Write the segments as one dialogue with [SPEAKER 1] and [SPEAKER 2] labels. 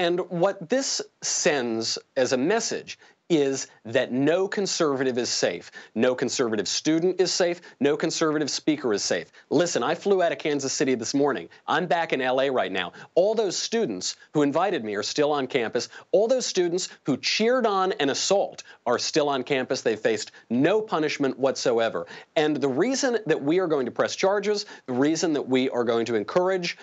[SPEAKER 1] And what this sends as a message is that no conservative is safe. No conservative student is safe. No conservative speaker is safe. Listen, I flew out of Kansas City this morning. I'm back in LA right now. All those students who invited me are still on campus. All those students who cheered on an assault are still on campus. They faced no punishment whatsoever. And the reason that we are going to press charges, the reason that we are going to encourage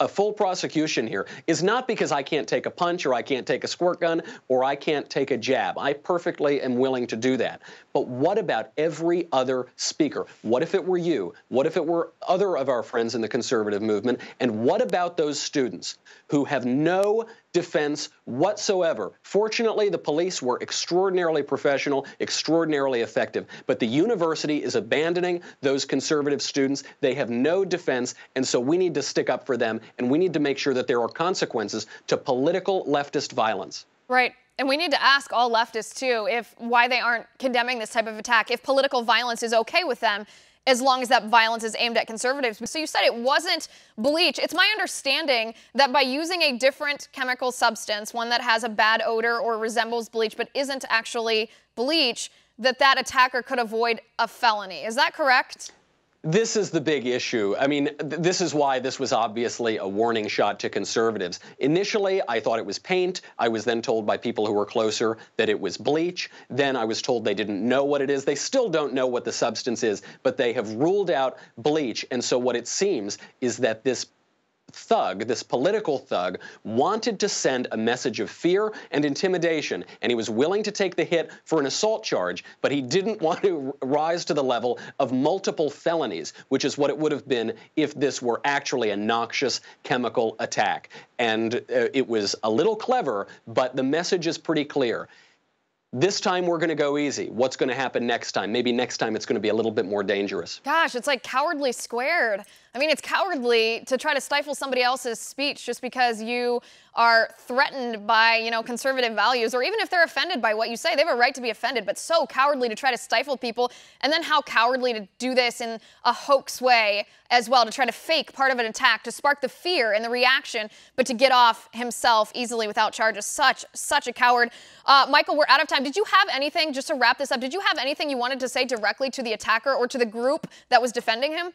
[SPEAKER 1] a full prosecution here is not because I can't take a punch or I can't take a squirt gun or I can't take a jab. I perfectly am willing to do that. But what about every other speaker? What if it were you? What if it were other of our friends in the conservative movement? And what about those students who have no defense whatsoever? Fortunately, the police were extraordinarily professional, extraordinarily effective. But the university is abandoning those conservative students. They have no defense, and so we need to stick up for them, and we need to make sure that there are consequences to political leftist violence.
[SPEAKER 2] Right. And we need to ask all leftists, too, why they aren't condemning this type of attack, if political violence is okay with them, as long as that violence is aimed at conservatives. So you said it wasn't bleach. It's my understanding that by using a different chemical substance, one that has a bad odor or resembles bleach but isn't actually bleach, that attacker could avoid a felony. Is that correct?
[SPEAKER 1] This is the big issue. I mean, this is why this was obviously a warning shot to conservatives. Initially, I thought it was paint. I was then told by people who were closer that it was bleach. Then I was told they didn't know what it is. They still don't know what the substance is, but they have ruled out bleach. And so what it seems is that this thug, this political thug, wanted to send a message of fear and intimidation, and he was willing to take the hit for an assault charge, but he didn't want to rise to the level of multiple felonies, which is what it would have been if this were actually a noxious chemical attack. And it was a little clever, but the message is pretty clear. This time we're going to go easy. What's going to happen next time? Maybe next time it's going to be a little bit more dangerous.
[SPEAKER 2] Gosh, it's like cowardly squared. I mean, it's cowardly to try to stifle somebody else's speech just because you are threatened by, conservative values, or even if they're offended by what you say. They have a right to be offended, but so cowardly to try to stifle people, and then how cowardly to do this in a hoax way as well, to try to fake part of an attack, to spark the fear and the reaction, but to get off himself easily without charges. Such a coward. Michael, we're out of time. Did you have anything, just to wrap this up, did you have anything you wanted to say directly to the attacker or to the group that was defending him?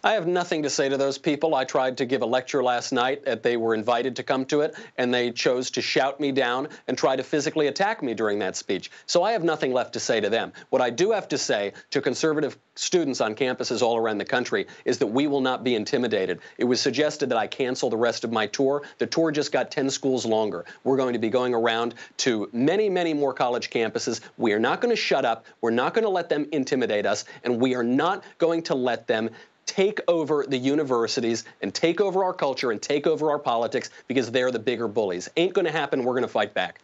[SPEAKER 1] I have nothing to say to those people. I tried to give a lecture last night. They were invited to come to it, and they chose to shout me down and try to physically attack me during that speech. So I have nothing left to say to them. What I do have to say to conservative students on campuses all around the country is that we will not be intimidated. It was suggested that I cancel the rest of my tour. The tour just got 10 schools longer. We're going to be going around to many, many more college campuses. We are not going to shut up. We're not going to let them intimidate us, and we are not going to let them take over the universities and take over our culture and take over our politics because they're the bigger bullies. Ain't going to happen. We're going to fight back.